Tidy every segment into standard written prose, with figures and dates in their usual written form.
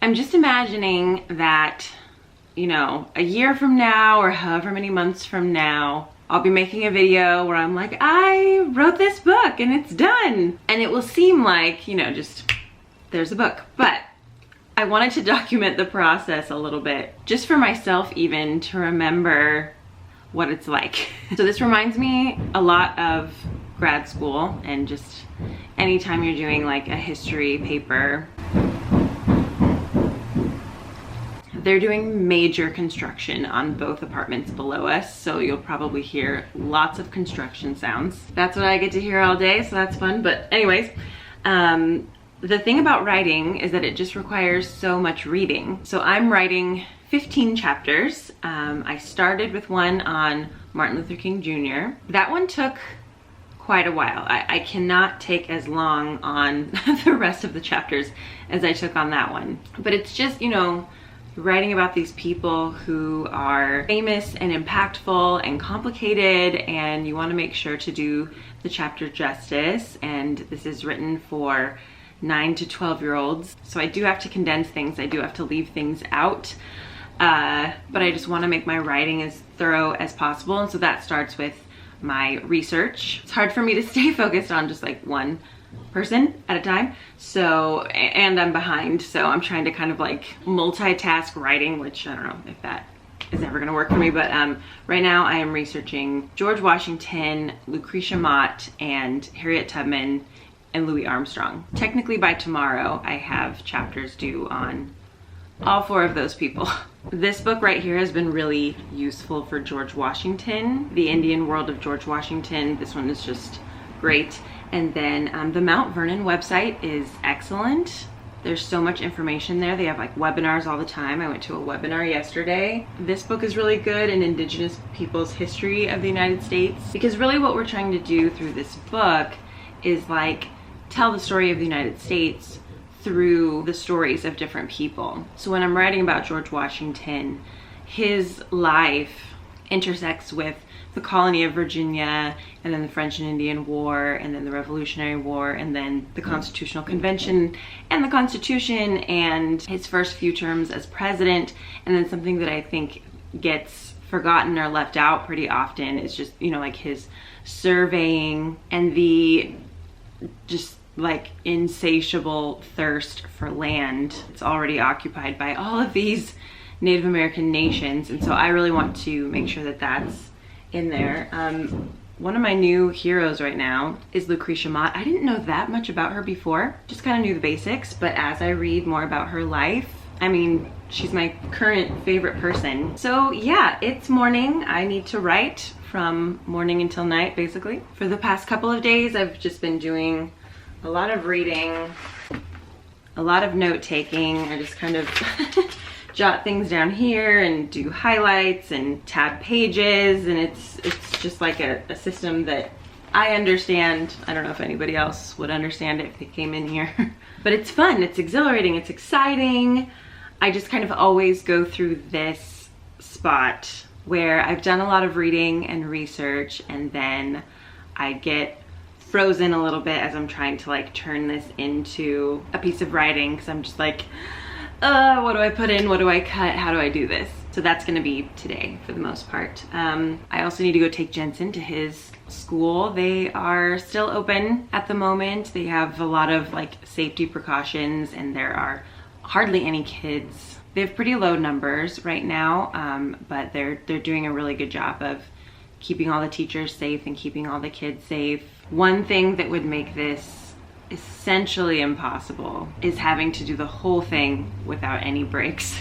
I'm just imagining that, you know, a year from now or however many months from now, I'll be making a video where I'm like, I wrote this book and it's done. And it will seem like, you know, just there's a book. But I wanted to document the process a little bit, just for myself even, to remember what it's like. So this reminds me a lot of grad school and just anytime you're doing like a history paper. They're doing major construction on both apartments below us, so you'll probably hear lots of construction sounds. That's what I get to hear all day, so that's fun. But anyways, the thing about writing is that it just requires so much reading. So I'm writing 15 chapters. I started with one on Martin Luther King Jr. That one took quite a while. I cannot take as long on the rest of the chapters as I took on that one. But it's just, you know, writing about these people who are famous and impactful and complicated, and you want to make sure to do the chapter justice. And this is written for 9 to 12-year-olds, so I do have to condense things. I do have to leave things out, but I just want to make my writing as thorough as possible, and so that starts with my research. It's hard for me to stay focused on just like one person at a time, so, and I'm behind, so I'm trying to kind of like multitask writing, which I don't know if that is ever gonna work for me. But right now I am researching George Washington, Lucretia Mott, and Harriet Tubman, and Louis Armstrong. Technically by tomorrow I have chapters due on all 4 of those people. This book right here has been really useful for George Washington, the Indian world of George Washington. This one is just great. And then the Mount Vernon website is excellent. There's so much information there. They have like webinars all the time. I went to a webinar yesterday. This book is really good in Indigenous people's history of the United States, because really what we're trying to do through this book is like tell the story of the United States through the stories of different people. So when I'm writing about George Washington, his life intersects with the colony of Virginia, and then the French and Indian War, and then the Revolutionary War, and then the Constitutional Convention and the Constitution, and his first few terms as president. And then something that I think gets forgotten or left out pretty often is just, you know, like his surveying and the just like insatiable thirst for land. It's already occupied by all of these Native American nations, and so I really want to make sure that that's in there. One of my new heroes right now is Lucretia Mott. I didn't know that much about her before, just kind of knew the basics, but as I read more about her life, I mean, she's my current favorite person. So yeah, it's morning. I need to write from morning until night, basically. For the past couple of days, I've just been doing a lot of reading, a lot of note taking. I just kind of jot things down here and do highlights and tab pages, and it's just like a system that I understand. I don't know if anybody else would understand it if they came in here. But it's fun, it's exhilarating, it's exciting. I just kind of always go through this spot where I've done a lot of reading and research, and then I get frozen a little bit as I'm trying to like turn this into a piece of writing, because I'm just like, what do I put in? What do I cut? How do I do this? So that's gonna be today for the most part. I also need to go take Jensen to his school. They are still open at the moment. They have a lot of like safety precautions, and there are hardly any kids. They have pretty low numbers right now, but they're doing a really good job of keeping all the teachers safe and keeping all the kids safe. One thing that would make this essentially impossible is having to do the whole thing without any breaks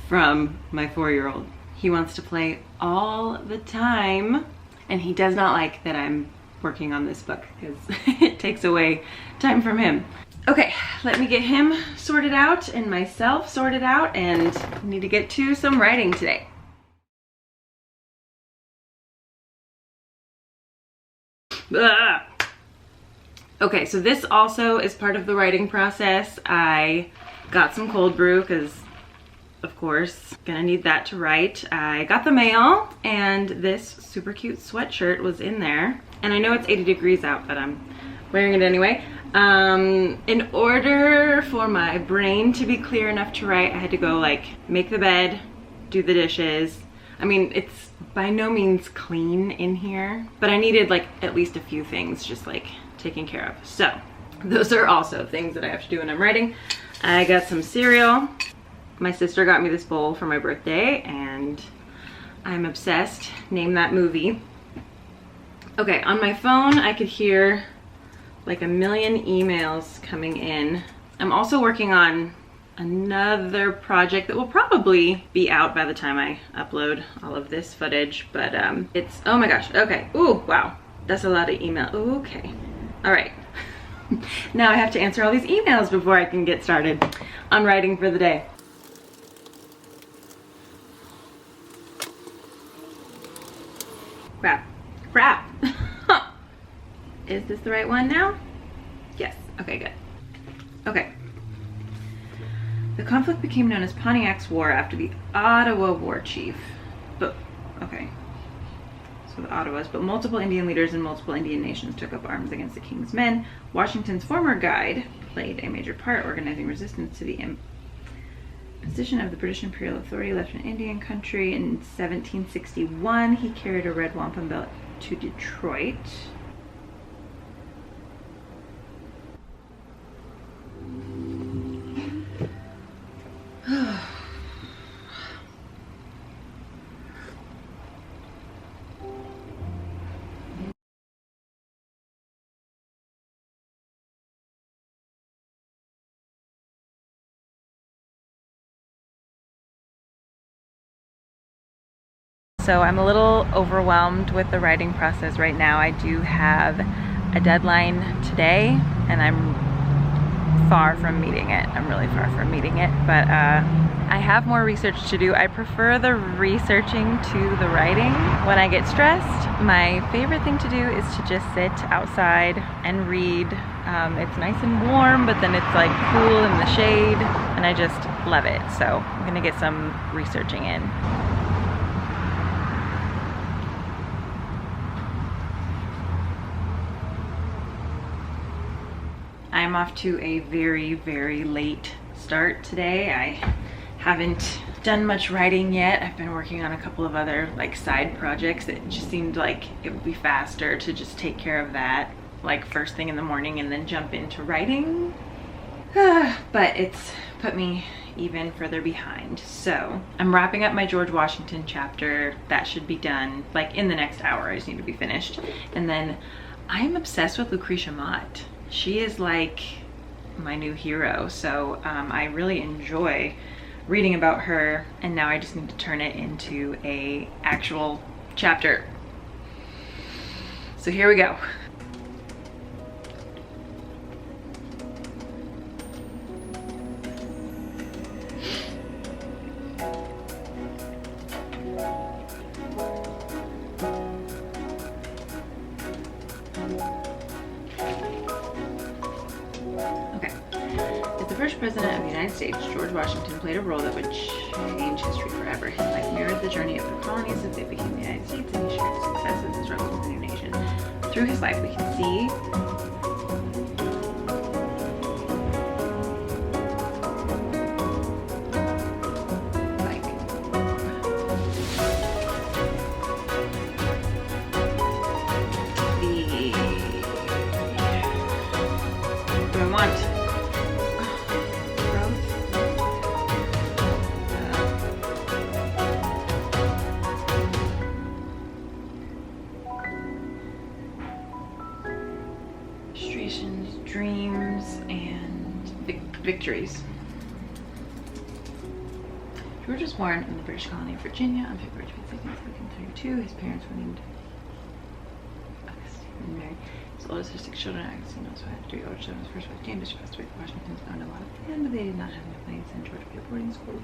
from my 4-year-old. He wants to play all the time, and he does not like that I'm working on this book because it takes away time from him. Okay, let me get him sorted out and myself sorted out, and I need to get to some writing today. Ugh. Okay, so this also is part of the writing process. I got some cold brew because, of course, gonna need that to write. I got the mail, and this super cute sweatshirt was in there. And I know it's 80 degrees out, but I'm wearing it anyway. In order for my brain to be clear enough to write, I had to go like make the bed, do the dishes. I mean, it's by no means clean in here, but I needed like at least a few things just like taken care of. So those are also things that I have to do when I'm writing. I got some cereal. My sister got me this bowl for my birthday and I'm obsessed. Name that movie. Okay, on my phone, I could hear like a million emails coming in. I'm also working on another project that will probably be out by the time I upload all of this footage, but it's, oh my gosh, okay. Ooh, wow, that's a lot of email. Ooh, okay, all right. Now I have to answer all these emails before I can get started on writing for the day. Crap, crap. Is this the right one now? Yes, okay, good. Okay. The conflict became known as Pontiac's War after the Ottawa War Chief. But, okay. So the Ottawas, but multiple Indian leaders and multiple Indian nations took up arms against the king's men. Washington's former guide played a major part organizing resistance to the imposition of the British Imperial authority left in Indian country. In 1761, he carried a red wampum belt to Detroit. So I'm a little overwhelmed with the writing process right now. I do have a deadline today and I'm far from meeting it. I'm really far from meeting it, but I have more research to do. I prefer the researching to the writing. When I get stressed, my favorite thing to do is to just sit outside and read. It's nice and warm, but then it's like cool in the shade, and I just love it. So I'm gonna get some researching in. I'm off to a very, very late start today. I haven't done much writing yet. I've been working on a couple of other like side projects. It just seemed like it would be faster to just take care of that like first thing in the morning and then jump into writing. But it's put me even further behind. So I'm wrapping up my George Washington chapter. That should be done like in the next hour. I just need to be finished. And then I am obsessed with Lucretia Mott. She is like my new hero, so I really enjoy reading about her, and now I just need to turn it into a actual chapter. So here we go. First president of the United States, George Washington played a role that would change history forever. His life mirrored the journey of the colonies as they became the United States, and he shared the successes and struggles of the new nation. Through his life, we can see dreams and victories. George was born in the British colony of Virginia on February 22nd, 1732. His parents were named Augustine and Mary. His oldest of 6 children, Augustine also had 3 older children. His first wife, James, she passed away. The Washingtons owned a lot of land, but they did not have enough money to send George to a boarding school.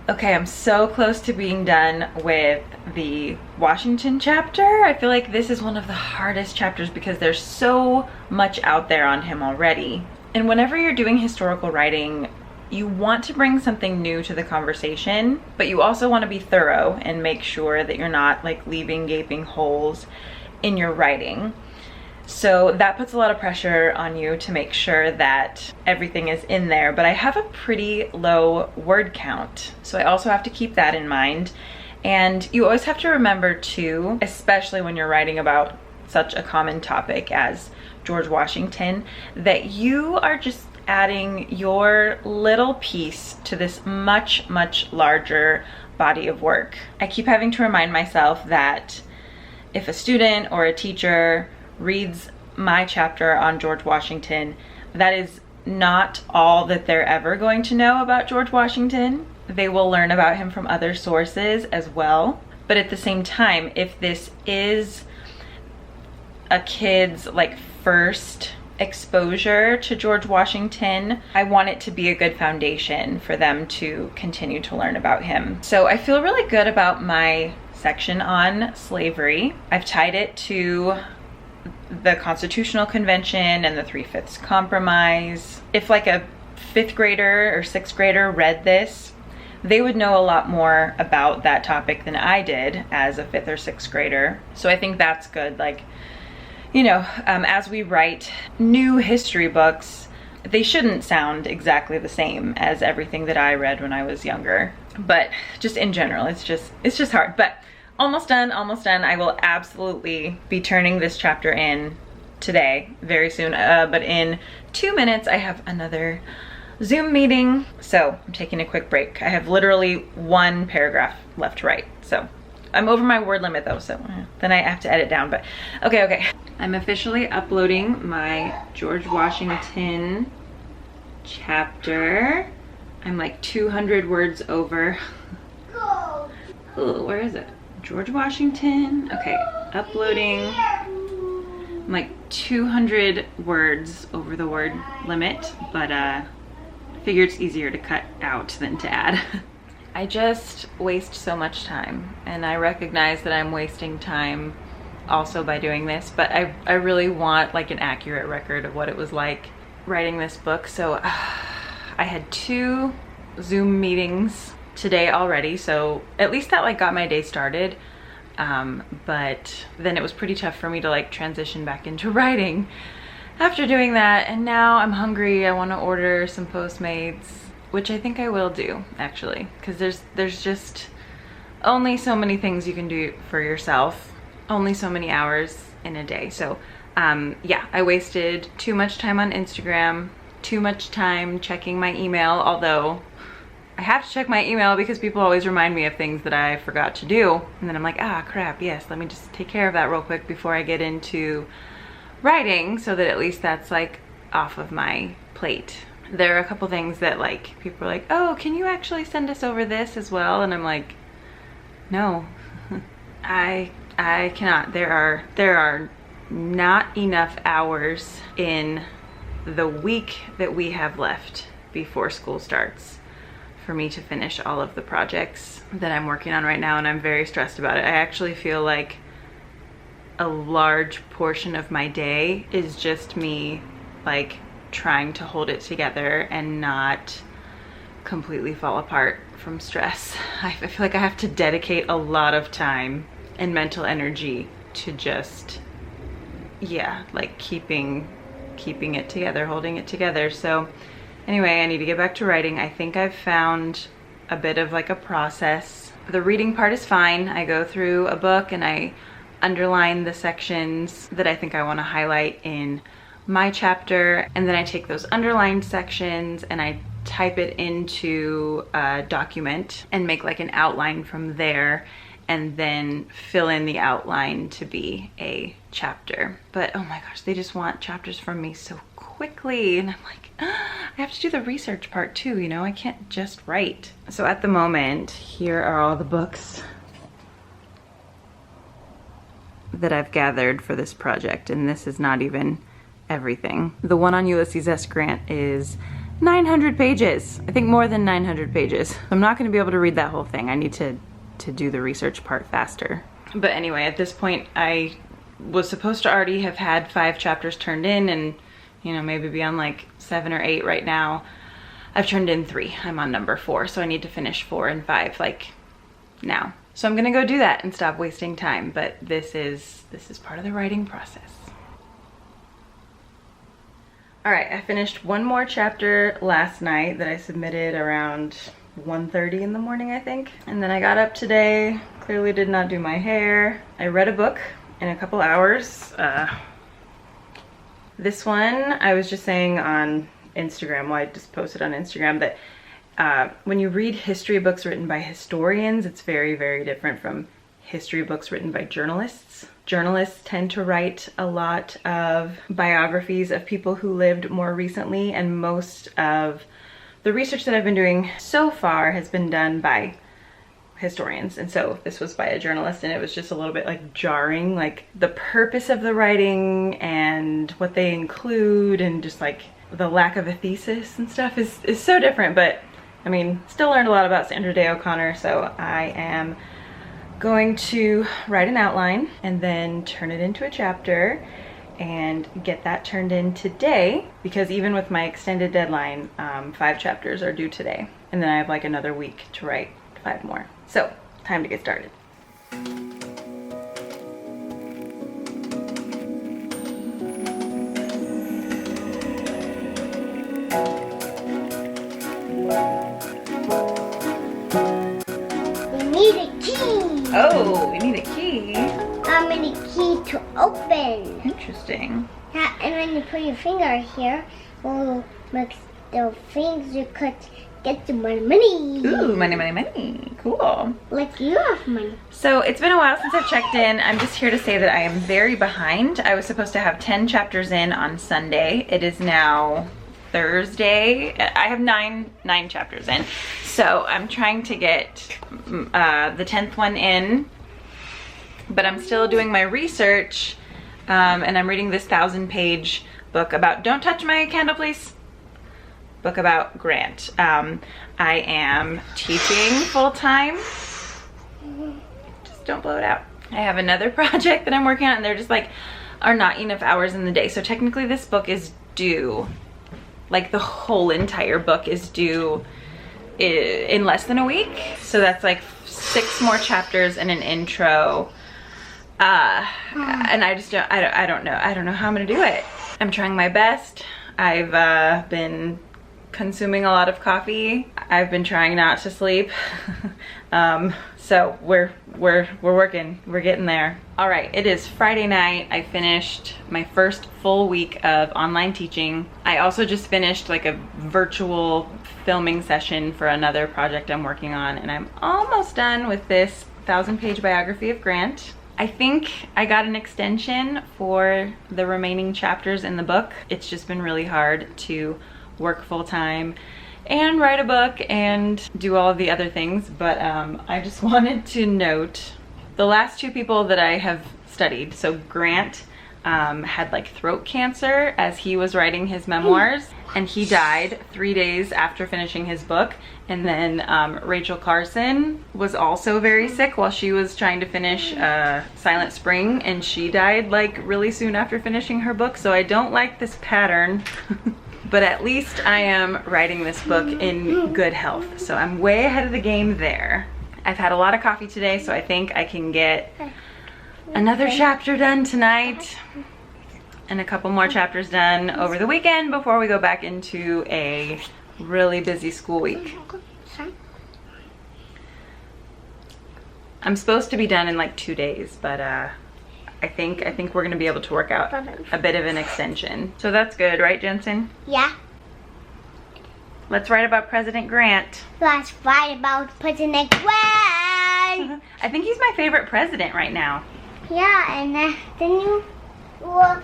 Okay, I'm so close to being done with the Washington chapter. I feel like this is one of the hardest chapters because there's so much out there on him already. And whenever you're doing historical writing, you want to bring something new to the conversation, but you also want to be thorough and make sure that you're not like leaving gaping holes in your writing. So that puts a lot of pressure on you to make sure that everything is in there, but I have a pretty low word count. So I also have to keep that in mind. And you always have to remember too, especially when you're writing about such a common topic as George Washington, that you are just adding your little piece to this much, much larger body of work. I keep having to remind myself that if a student or a teacher reads my chapter on George Washington, that is not all that they're ever going to know about George Washington. They will learn about him from other sources as well. But at the same time, if this is a kid's like first exposure to George Washington, I want it to be a good foundation for them to continue to learn about him. So I feel really good about my section on slavery. I've tied it to the Constitutional Convention and the 3/5 Compromise. If like a 5th grader or 6th grader read this, they would know a lot more about that topic than I did as a 5th or 6th grader. So I think that's good. Like, you know, as we write new history books, they shouldn't sound exactly the same as everything that I read when I was younger. But just in general, it's just hard. But almost done, almost done. I will absolutely be turning this chapter in today, very soon. But in 2 minutes, I have another Zoom meeting. So I'm taking a quick break. I have literally 1 paragraph left to write. So I'm over my word limit though, so then I have to edit down, but okay. I'm officially uploading my George Washington chapter. I'm like 200 words over. Oh, where is it? George Washington. Okay, uploading. I'm like 200 words over the word limit, but I figure it's easier to cut out than to add. I just waste so much time, and I recognize that I'm wasting time also by doing this, but I really want like an accurate record of what it was like writing this book. So I had 2 Zoom meetings today already, so at least that like got my day started, but then it was pretty tough for me to like transition back into writing after doing that. And now I'm hungry. I want to order some Postmates, which I think I will do actually, because there's just only so many things you can do for yourself, only so many hours in a day. So yeah, I wasted too much time on Instagram, too much time checking my email, although I have to check my email because people always remind me of things that I forgot to do, and then I'm like, ah crap, yes, let me just take care of that real quick before I get into writing, so that at least that's like off of my plate. There are a couple things that like people are like, oh, can you actually send us over this as well? And I'm like, no, I cannot. There are not enough hours in the week that we have left before school starts for me to finish all of the projects that I'm working on right now, and I'm very stressed about it. I actually feel like a large portion of my day is just me like trying to hold it together and not completely fall apart from stress. I feel like I have to dedicate a lot of time and mental energy to just, yeah, like keeping it together, holding it together. So anyway, I need to get back to writing. I think I've found a bit of like a process. The reading part is fine. I go through a book and I underline the sections that I think I want to highlight in my chapter, and then I take those underlined sections and I type it into a document and make like an outline from there, and then fill in the outline to be a chapter. But oh my gosh, they just want chapters from me so quickly, and I'm like, I have to do the research part too, you know, I can't just write. So at the moment, here are all the books that I've gathered for this project, and this is not even everything. The one on Ulysses S. Grant is 900 pages. I think more than 900 pages. I'm not going to be able to read that whole thing. I need to do the research part faster. But anyway, at this point, I was supposed to already have had 5 chapters turned in, and you know, maybe be on like 7 or 8 right now. I've turned in 3. I'm on number 4, so I need to finish 4 and 5 like now. So I'm gonna go do that and stop wasting time, but this is part of the writing process. All right, I finished one more chapter last night that I submitted around 1:30 in the morning, I think. And then I got up today, clearly did not do my hair. I read a book in a couple hours. This one, I was just saying on Instagram, well, I just posted on Instagram that when you read history books written by historians, it's very, very different from history books written by journalists. Journalists tend to write a lot of biographies of people who lived more recently, and most of the research that I've been doing so far has been done by historians. And so this was by a journalist, and it was just a little bit like jarring, like the purpose of the writing and what they include and just like the lack of a thesis and stuff is so different. But I mean, still learned a lot about Sandra Day O'Connor, so I am going to write an outline and then turn it into a chapter and get that turned in today, because even with my extended deadline, 5 chapters are due today, and then I have like another week to write 5 more. So time to get started. Oh, we need a key. I need a key to open. Interesting. Yeah, and when you put your finger here, will make the things you could get the money. Ooh, money, money, money. Cool. Like you have money. So it's been a while since I've checked in. I'm just here to say that I am very behind. I was supposed to have 10 chapters in on Sunday. It is now Thursday. I have nine chapters in. So I'm trying to get the 10th one in, but I'm still doing my research, and I'm reading this 1,000-page book about, don't touch my candle please, book about Grant. I am teaching full-time. Just don't blow it out. I have another project that I'm working on, and they're just like, are not enough hours in the day. So technically this book is due, like the whole entire book is due in less than a week. So that's like 6 more chapters and an intro. And I just don't know how I'm gonna do it. I'm trying my best. I've been consuming a lot of coffee. I've been trying not to sleep. So we're working, we're getting there. All right, it is Friday night. I finished my first full week of online teaching. I also just finished like a virtual filming session for another project I'm working on, and I'm almost done with this 1,000-page biography of Grant. I think I got an extension for the remaining chapters in the book. It's just been really hard to work full-time and write a book and do all of the other things, but I just wanted to note the last 2 people that I have studied. So Grant had like throat cancer as he was writing his memoirs, and he died 3 days after finishing his book. And then Rachel Carson was also very sick while she was trying to finish Silent Spring, and she died like really soon after finishing her book. So I don't like this pattern. But at least I am writing this book in good health. So I'm way ahead of the game there. I've had a lot of coffee today, so I think I can get another chapter done tonight and a couple more chapters done over the weekend before we go back into a really busy school week. I'm supposed to be done in like 2 days, but I think we're gonna be able to work out a bit of an extension. So that's good, right, Jensen? Yeah. Let's write about President Grant. Let's write about President Grant. I think he's my favorite president right now. Yeah, and then you will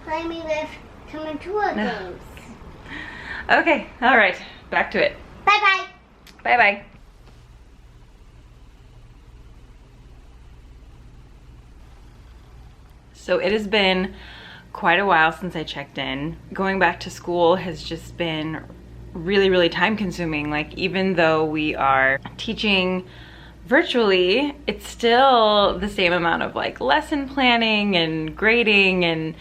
play me with some tour games. Okay, all right, back to it. Bye-bye. Bye-bye. So it has been quite a while since I checked in. Going back to school has just been really, really time consuming. Like, even though we are teaching virtually, it's still the same amount of like lesson planning and grading, and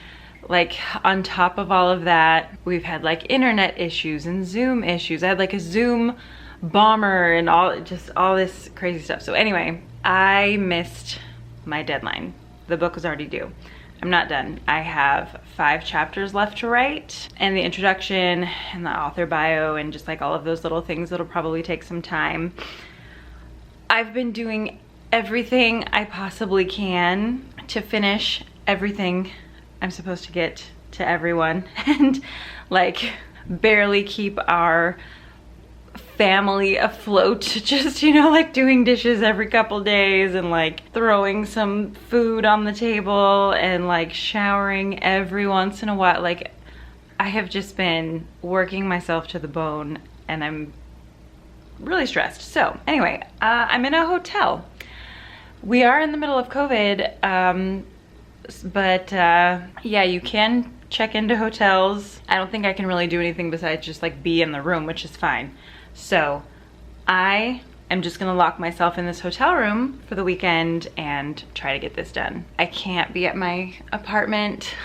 like on top of all of that, we've had like internet issues and Zoom issues. I had like a Zoom bomber and all this crazy stuff. So anyway, I missed my deadline. The book was already due. I'm not done. I have 5 chapters left to write, and the introduction and the author bio and just like all of those little things that'll probably take some time. I've been doing everything I possibly can to finish everything I'm supposed to get to everyone and like barely keep our family afloat, just, you know, like doing dishes every couple days and like throwing some food on the table and like showering every once in a while. Like, I have just been working myself to the bone and I'm really stressed. So anyway, I'm in a hotel. We are in the middle of COVID, but yeah, you can check into hotels. I don't think I can really do anything besides just like be in the room, which is fine. So I am just gonna lock myself in this hotel room for the weekend and try to get this done. I can't be at my apartment.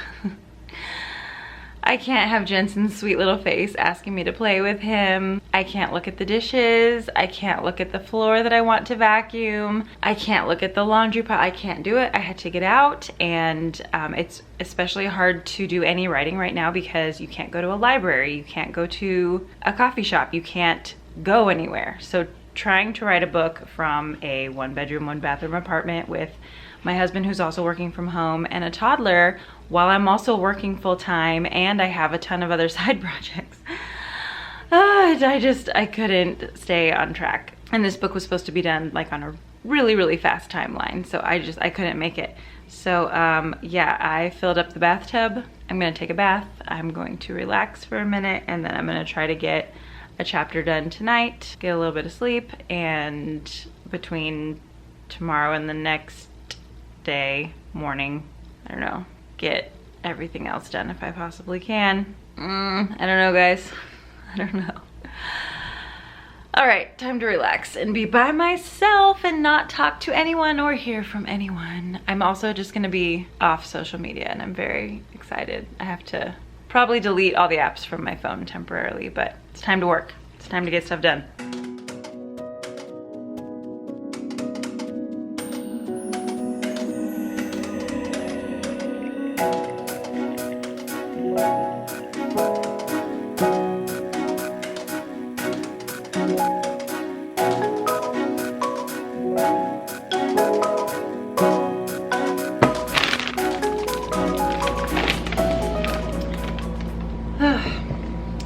I can't have Jensen's sweet little face asking me to play with him. I can't look at the dishes. I can't look at the floor that I want to vacuum. I can't look at the laundry pile. I can't do it. I had to get out, and it's especially hard to do any writing right now because you can't go to a library. You can't go to a coffee shop. You can't go anywhere. So trying to write a book from a 1-bedroom, 1-bathroom apartment with my husband, who's also working from home, and a toddler, while I'm also working full-time and I have a ton of other side projects. I couldn't stay on track. And this book was supposed to be done like on a really, really fast timeline, so I couldn't make it. So yeah, I filled up the bathtub. I'm gonna take a bath. I'm going to relax for a minute, and then I'm gonna try to get a chapter done tonight, get a little bit of sleep, and between tomorrow and the next day morning, I don't know, get everything else done if I possibly can. I don't know, guys. I don't know. All right, time to relax and be by myself and not talk to anyone or hear from anyone. I'm also just gonna be off social media, and I'm very excited. I have to probably delete all the apps from my phone temporarily, but it's time to work. It's time to get stuff done.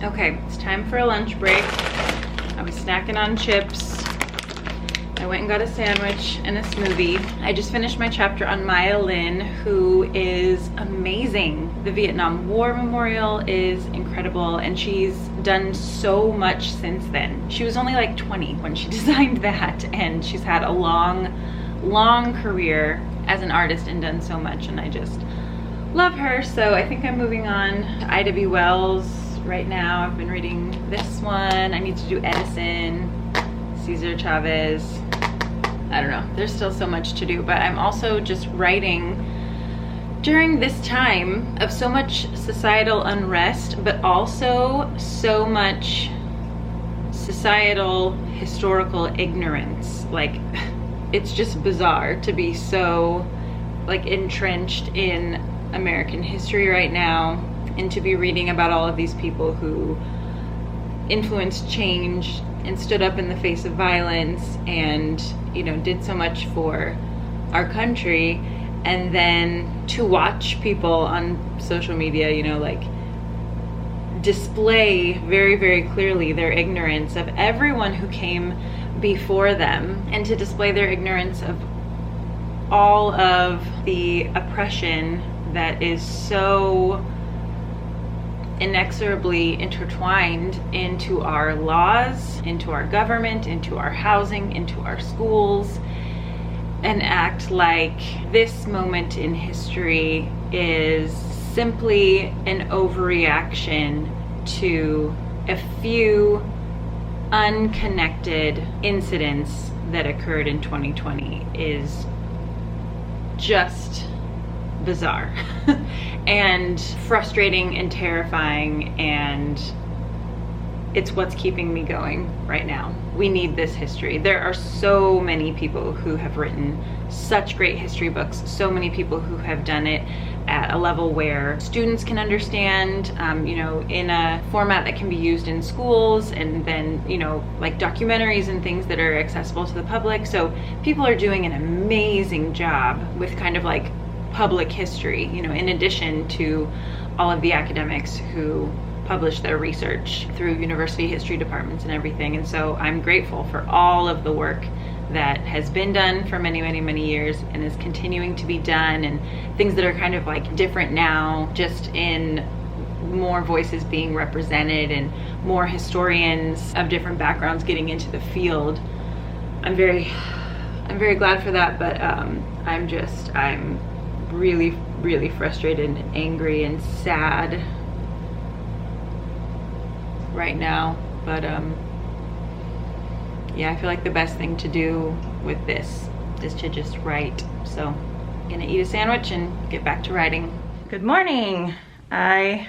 Okay, it's time for a lunch break. I was snacking on chips. I went and got a sandwich and a smoothie. I just finished my chapter on Maya Lin, who is amazing. The Vietnam War Memorial is incredible, and she's done so much since then. She was only like 20 when she designed that, and she's had a long, long career as an artist and done so much, and I just love her. So I think I'm moving on to Ida B. Wells right now. I've been reading this one. I need to do Edison, Cesar Chavez. I don't know, there's still so much to do, but I'm also just writing during this time of so much societal unrest, but also so much societal historical ignorance. Like, it's just bizarre to be so like entrenched in American history right now, and to be reading about all of these people who influenced change and stood up in the face of violence and, you know, did so much for our country, and then to watch people on social media, you know, like display very, very clearly their ignorance of everyone who came before them, and to display their ignorance of all of the oppression that is so inexorably intertwined into our laws, into our government, into our housing, into our schools, and act like this moment in history is simply an overreaction to a few unconnected incidents that occurred in 2020 is just bizarre and frustrating and terrifying and it's what's keeping me going right now. We need this history. There are so many people who have written such great history books, so many people who have done it at a level where students can understand, you know, in a format that can be used in schools, and then, you know, like documentaries and things that are accessible to the public. So people are doing an amazing job with kind of like public history, you know, in addition to all of the academics who publish their research through university history departments and everything. And so I'm grateful for all of the work that has been done for many, many, many years and is continuing to be done, and things that are kind of like different now, just in more voices being represented and more historians of different backgrounds getting into the field. I'm very glad for that, but I'm really, really frustrated and angry and sad right now. But yeah, I feel like the best thing to do with this is to just write. So I'm gonna eat a sandwich and get back to writing. Good morning. I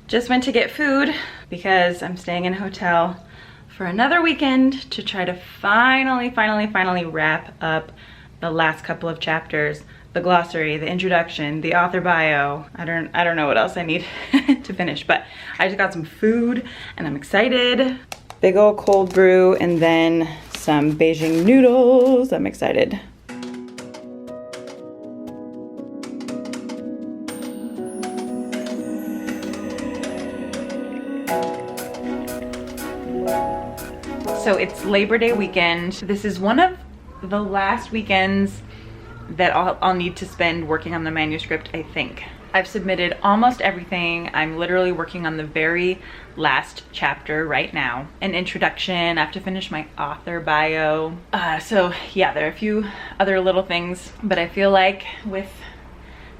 just went to get food because I'm staying in a hotel for another weekend to try to finally wrap up the last couple of chapters, the glossary, the introduction, the author bio. I don't know what else I need to finish, but I just got some food and I'm excited. Big old cold brew and then some Beijing noodles. I'm excited. So it's Labor Day weekend. This is one of the last weekends that I'll need to spend working on the manuscript, I think. I've submitted almost everything. I'm literally working on the very last chapter right now. An introduction, I have to finish my author bio. So yeah, there are a few other little things, but I feel like with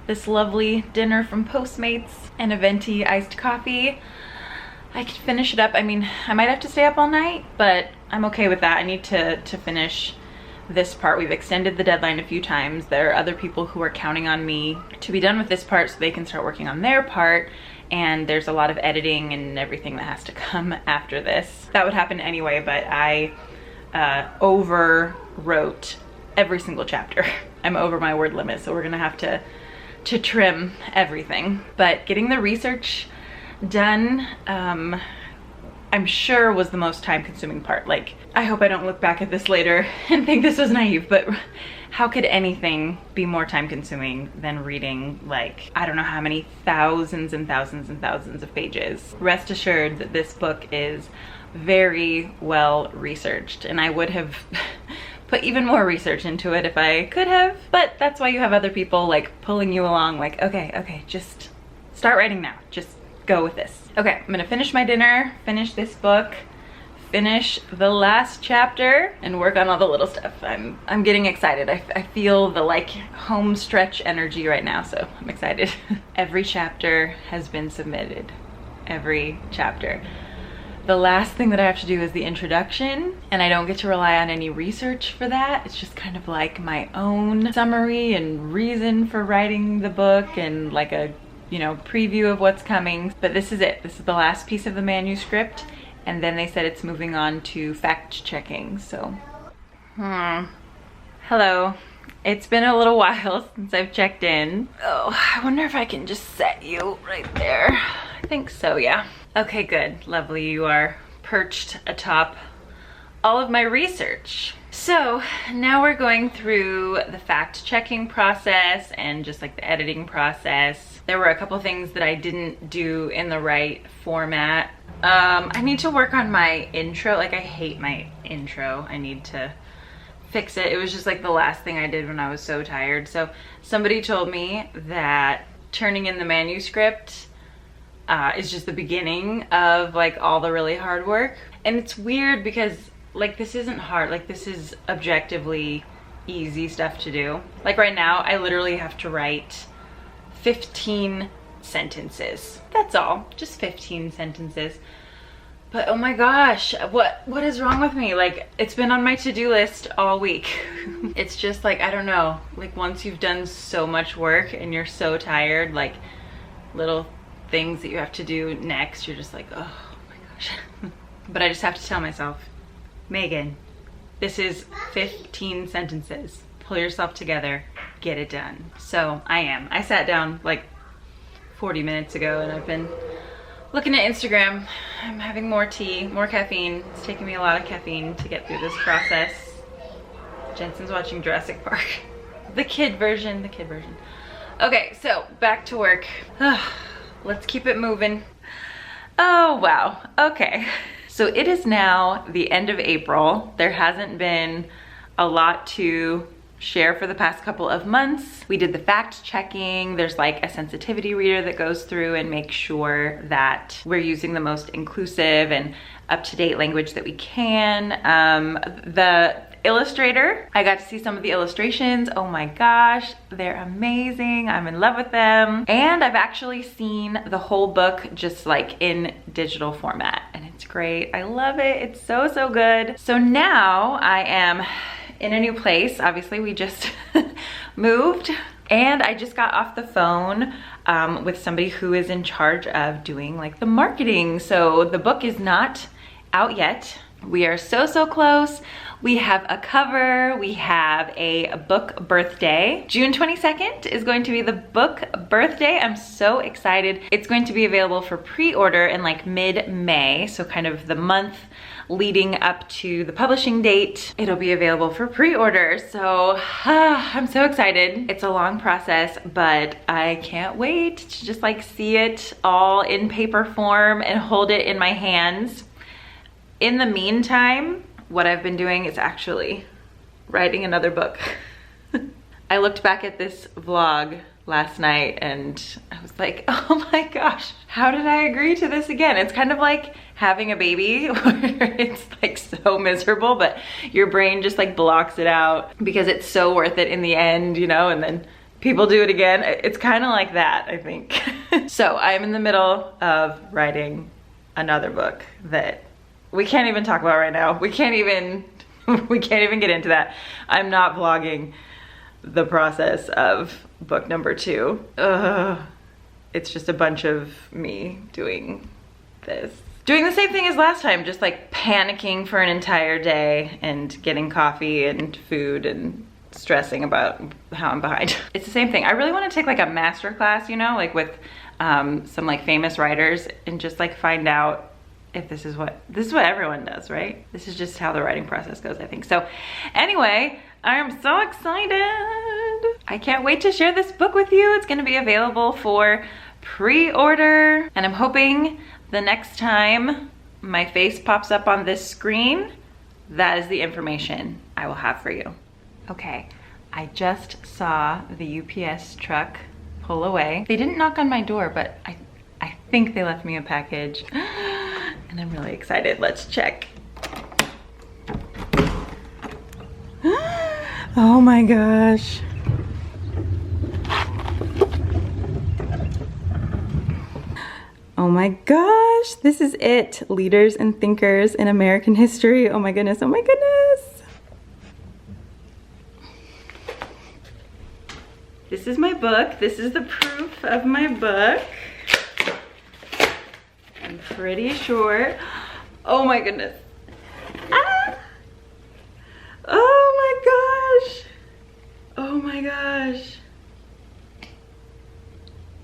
this lovely dinner from Postmates and a venti iced coffee, I can finish it up. I mean, I might have to stay up all night, but I'm okay with that. I need to finish this part. We've extended the deadline a few times. There are other people who are counting on me to be done with this part so they can start working on their part, and there's a lot of editing and everything that has to come after this. That would happen anyway, but I overwrote every single chapter. I'm over my word limit, so we're gonna have to trim everything. But getting the research done, I'm sure was the most time-consuming part. Like, I hope I don't look back at this later and think this was naive, but how could anything be more time-consuming than reading, like, I don't know how many thousands and thousands and thousands of pages? Rest assured that this book is very well researched, and I would have put even more research into it if I could have, but that's why you have other people like pulling you along, like, okay, just start writing now, just go with this. Okay, I'm gonna finish my dinner, finish this book, finish the last chapter, and work on all the little stuff. I'm getting excited. I feel the like home stretch energy right now, so I'm excited. Every chapter has been submitted. Every chapter. The last thing that I have to do is the introduction, and I don't get to rely on any research for that. It's just kind of like my own summary and reason for writing the book, and like a, you know, preview of what's coming. But this is it. This is the last piece of the manuscript, and then they said it's moving on to fact checking. So hello, it's been a little while since I've checked in. Oh, I wonder if I can just set you right there. I think so, yeah. Okay, good, lovely. You are perched atop all of my research. So now we're going through the fact checking process and just like the editing process. There were a couple things that I didn't do in the right format. I need to work on my intro. Like, I hate my intro. I need to fix it. It was just like the last thing I did when I was so tired. So somebody told me that turning in the manuscript is just the beginning of like all the really hard work. And it's weird because like this isn't hard. Like, this is objectively easy stuff to do. Like right now, I literally have to write 15 sentences. That's all, just 15 sentences. But oh my gosh, what is wrong with me? Like, it's been on my to-do list all week. It's just like, I don't know, like once you've done so much work and you're so tired, like little things that you have to do next, you're just like, oh my But I just have to tell myself, Megan, this is 15 sentences. Pull yourself together, get it done. So I am. I sat down like 40 minutes ago and I've been looking at Instagram. I'm having more tea, more caffeine. It's taking me a lot of caffeine to get through this process. Jensen's watching Jurassic Park. The kid version. Okay, so back to work. Let's keep it moving. Oh, wow. Okay. So it is now the end of April. There hasn't been a lot to share for the past couple of months. We did the fact checking. There's like a sensitivity reader that goes through and makes sure that we're using the most inclusive and up-to-date language that we can. The illustrator, I got to see some of the illustrations. Oh my gosh, they're amazing. I'm in love with them. And I've actually seen the whole book just like in digital format and it's great. I love it. It's so, so good. So now I am in a new place. Obviously we just moved and I just got off the phone with somebody who is in charge of doing like the marketing. So the book is not out yet. We are so, so close. We have a cover, we have a book birthday. June 22nd is going to be the book birthday. I'm so excited. It's going to be available for pre-order in like mid-May, so kind of the month leading up to the publishing date. It'll be available for pre-order, so I'm so excited. It's a long process, but I can't wait to just like see it all in paper form and hold it in my hands. In the meantime, what I've been doing is actually writing another book. I looked back at this vlog last night and I was like, oh my gosh, how did I agree to this again? It's kind of like having a baby where it's like so miserable, but your brain just like blocks it out because it's so worth it in the end, you know, and then people do it again. It's kind of like that, I think. So I'm in the middle of writing another book that we can't even talk about right now. We can't even get into that. I'm not vlogging the process of book number 2. It's just a bunch of me doing this. Doing the same thing as last time, just like panicking for an entire day and getting coffee and food and stressing about how I'm behind. It's the same thing. I really want to take like a master class, you know, like with some like famous writers and just like find out if this is what everyone does, right? This is just how the writing process goes, I think. So anyway, I am so excited. I can't wait to share this book with you. It's gonna be available for pre-order. And I'm hoping the next time my face pops up on this screen, that is the information I will have for you. Okay, I just saw the UPS truck pull away. They didn't knock on my door, but I think they left me a package. And I'm really excited. Let's check. Oh my gosh. Oh my gosh, this is it. Leaders and Thinkers in American History. Oh my goodness, oh my goodness. This is my book. This is the proof of my book. I'm pretty sure. Oh my goodness. Ah! Oh my gosh. Oh my gosh.